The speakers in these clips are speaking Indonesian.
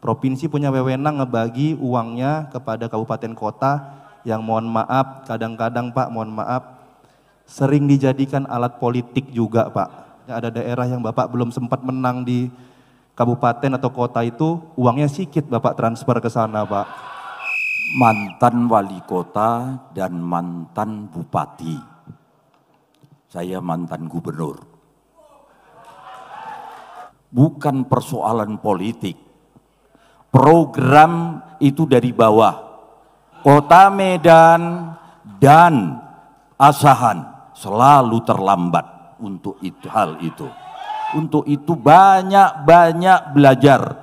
Provinsi punya wewenang ngebagi uangnya kepada kabupaten kota yang mohon maaf, kadang-kadang Pak, mohon maaf, sering dijadikan alat politik juga Pak. Ada daerah yang Bapak belum sempat menang di kabupaten atau kota itu, uangnya sedikit Bapak transfer ke sana Pak. Mantan wali kota dan mantan bupati. Saya mantan gubernur. Bukan persoalan politik. Program itu dari bawah. Kota Medan dan Asahan selalu terlambat untuk itu, hal itu. Untuk itu banyak belajar.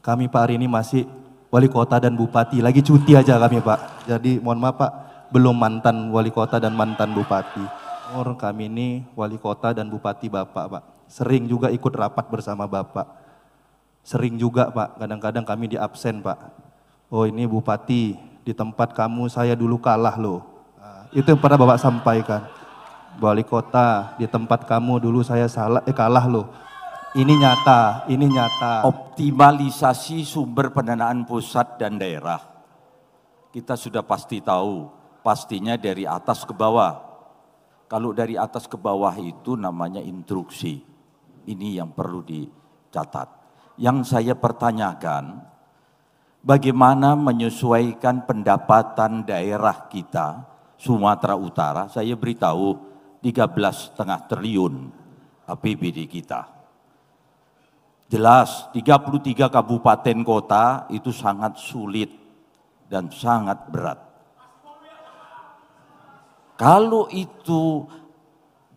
Kami Pak hari ini masih wali kota dan bupati, lagi cuti aja kami Pak. Jadi mohon maaf Pak, belum mantan wali kota dan mantan bupati. Kami ini wali kota dan bupati Bapak Pak. Sering juga ikut rapat bersama Bapak. Sering juga Pak, kadang-kadang kami di absen Pak. Oh ini bupati, di tempat kamu saya dulu kalah loh. Nah, itu yang pernah Bapak sampaikan. Wali kota, di tempat kamu dulu saya kalah loh. Ini nyata. Optimalisasi sumber pendanaan pusat dan daerah. Kita sudah pasti tahu, pastinya dari atas ke bawah. Kalau dari atas ke bawah itu namanya instruksi. Ini yang perlu dicatat. Yang saya pertanyakan, bagaimana menyesuaikan pendapatan daerah kita, Sumatera Utara, saya beritahu 13,5 triliun APBD kita. Jelas 33 kabupaten kota itu sangat sulit dan sangat berat. Kalau itu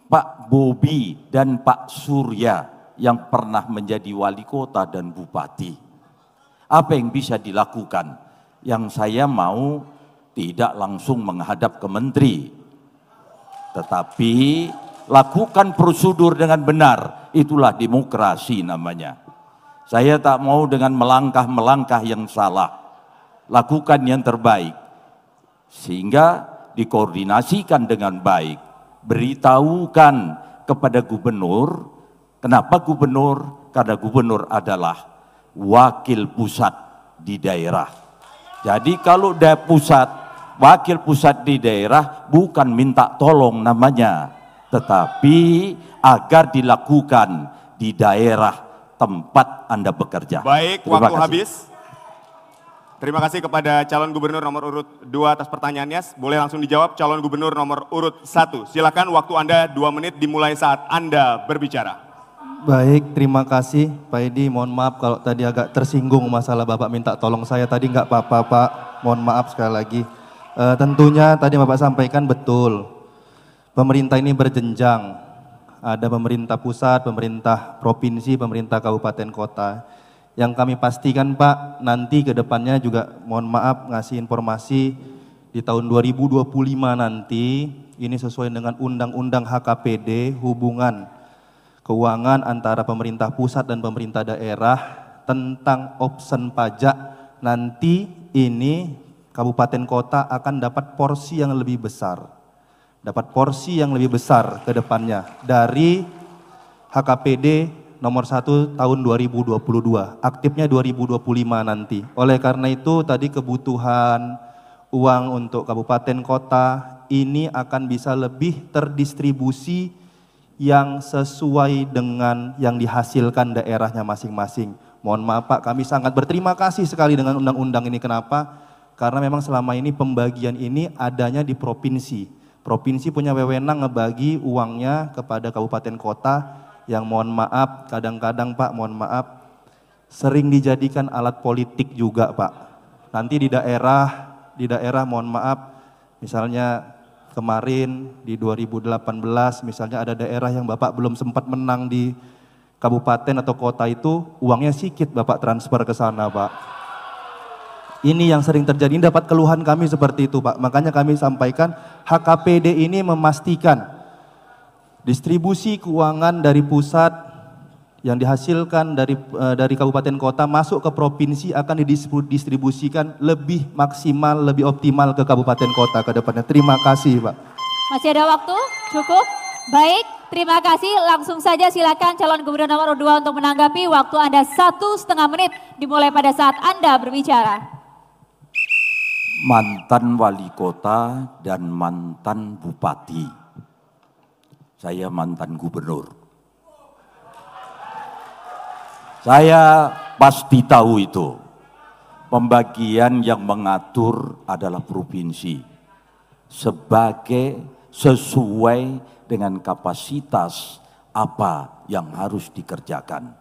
Pak Bobi dan Pak Surya yang pernah menjadi wali kota dan bupati, apa yang bisa dilakukan? Yang saya mau tidak langsung menghadap ke menteri, tetapi lakukan prosedur dengan benar, itulah demokrasi namanya. Saya tak mau dengan melangkah yang salah, lakukan yang terbaik, sehingga dikoordinasikan dengan baik, beritahukan kepada gubernur. Kenapa gubernur? Karena gubernur adalah wakil pusat di daerah. Jadi kalau wakil pusat di daerah bukan minta tolong namanya, tetapi agar dilakukan di daerah tempat Anda bekerja. Baik, waktu habis. Terima kasih kepada calon gubernur nomor urut 2 atas pertanyaannya. Boleh langsung dijawab calon gubernur nomor urut 1. Silakan, waktu Anda 2 menit dimulai saat Anda berbicara. Baik, terima kasih Pak Edi. Mohon maaf kalau tadi agak tersinggung masalah Bapak minta tolong saya tadi, nggak apa-apa Pak. Mohon maaf sekali lagi. Tentunya tadi Bapak sampaikan betul. Pemerintah ini berjenjang. Ada pemerintah pusat, pemerintah provinsi, pemerintah kabupaten kota. Yang kami pastikan Pak, nanti ke depannya juga mohon maaf ngasih informasi di tahun 2025 nanti, ini sesuai dengan Undang-Undang HKPD, hubungan keuangan antara pemerintah pusat dan pemerintah daerah tentang option pajak, nanti ini kabupaten kota akan dapat porsi yang lebih besar. Dapat porsi yang lebih besar ke depannya dari HKPD nomor 1 tahun 2022, aktifnya 2025 nanti. Oleh karena itu tadi kebutuhan uang untuk kabupaten kota ini akan bisa lebih terdistribusi yang sesuai dengan yang dihasilkan daerahnya masing-masing. Mohon maaf Pak, kami sangat berterima kasih sekali dengan undang-undang ini. Kenapa? Karena memang selama ini pembagian ini adanya di provinsi. Provinsi punya wewenang ngebagi uangnya kepada kabupaten kota yang mohon maaf, kadang-kadang Pak, mohon maaf, sering dijadikan alat politik juga Pak. Nanti di daerah mohon maaf, misalnya kemarin di 2018 misalnya ada daerah yang Bapak belum sempat menang di kabupaten atau kota itu, uangnya sedikit Bapak transfer ke sana Pak. Ini yang sering terjadi, ini dapat keluhan kami seperti itu Pak. Makanya kami sampaikan HKPD ini memastikan distribusi keuangan dari pusat yang dihasilkan dari kabupaten kota masuk ke provinsi akan didistribusikan lebih maksimal, lebih optimal ke kabupaten kota ke depannya. Terima kasih Pak. Masih ada waktu? Cukup? Baik. terima kasih. Langsung saja silakan calon gubernur nomor 2 untuk menanggapi. Waktu Anda 1,5 menit dimulai pada saat Anda berbicara. Mantan wali kota dan mantan bupati. Saya mantan gubernur. Saya pasti tahu itu. Pembagian yang mengatur adalah provinsi. Sesuai dengan kapasitas apa yang harus dikerjakan.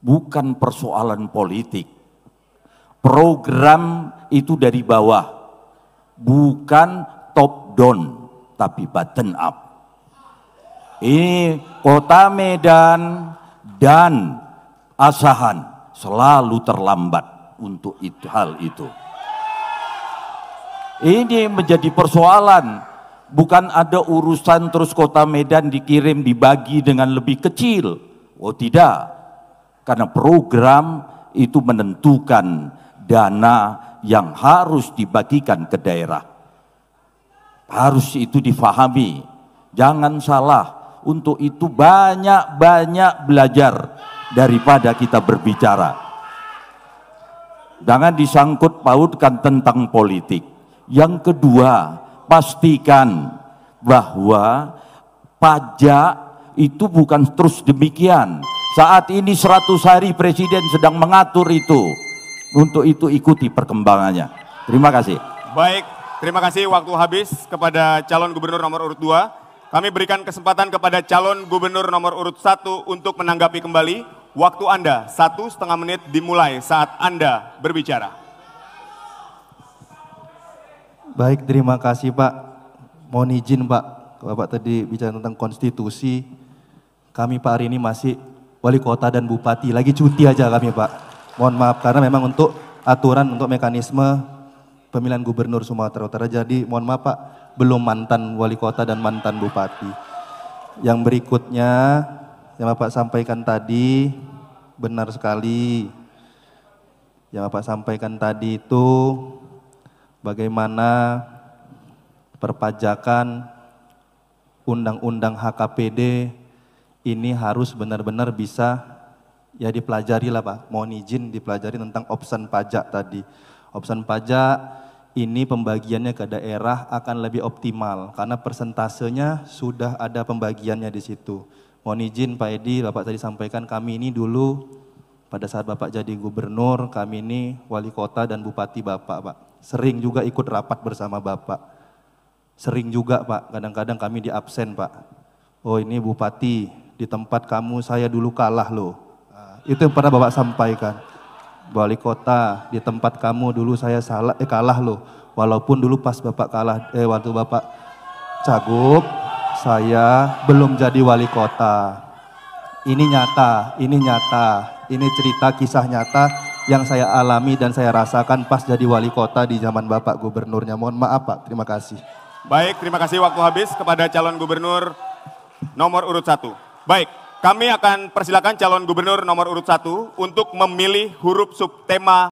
Bukan persoalan politik. Program itu dari bawah. Bukan top down, tapi bottom up. Ini Kota Medan dan Asahan selalu terlambat untuk hal itu. Ini menjadi persoalan. Bukan ada urusan terus Kota Medan dikirim dibagi dengan lebih kecil. Oh tidak. Karena program itu menentukan dana yang harus dibagikan ke daerah. Harus itu difahami. Jangan salah. Untuk itu banyak-banyak belajar daripada kita berbicara. Jangan disangkut pautkan tentang politik. Yang kedua, pastikan bahwa pajak itu bukan terus demikian. Saat ini 100 hari Presiden sedang mengatur itu. Untuk itu ikuti perkembangannya. Terima kasih. Baik, terima kasih, waktu habis kepada calon gubernur nomor urut 2. Kami berikan kesempatan kepada calon gubernur nomor urut 1 untuk menanggapi kembali. Waktu Anda 1,5 menit dimulai saat Anda berbicara. Baik, terima kasih Pak. Mohon izin Pak, Bapak tadi bicara tentang konstitusi. Kami Pak hari ini masih wali kota dan bupati, lagi cuti aja kami Pak. Mohon maaf karena memang untuk aturan untuk mekanisme pemilihan gubernur Sumatera Utara. Jadi mohon maaf Pak, belum mantan wali kota dan mantan bupati. Yang berikutnya yang Bapak sampaikan tadi benar sekali. Yang Bapak sampaikan tadi itu bagaimana perpajakan undang-undang HKPD ini harus benar-benar bisa ya dipelajari lah Pak. Mohon izin dipelajari tentang opsi pajak tadi. Opsi pajak ini pembagiannya ke daerah akan lebih optimal karena persentasenya sudah ada pembagiannya di situ. Mohon izin Pak Edi, Bapak tadi sampaikan kami ini dulu pada saat Bapak jadi gubernur, kami ini wali kota dan bupati Bapak Pak. Sering juga ikut rapat bersama Bapak. Sering juga Pak, kadang-kadang kami di absen Pak. Oh ini bupati, di tempat kamu saya dulu kalah loh. Nah, itu yang pernah Bapak sampaikan. Wali kota, di tempat kamu dulu saya kalah loh. Walaupun dulu pas Bapak kalah, waktu Bapak cagup, saya belum jadi wali kota. Ini nyata, ini cerita kisah nyata yang saya alami dan saya rasakan pas jadi wali kota di zaman Bapak gubernurnya. Mohon maaf Pak, terima kasih. Baik, terima kasih, waktu habis kepada calon gubernur nomor urut 1. Baik, kami akan persilakan calon gubernur nomor urut 1 untuk memilih huruf subtema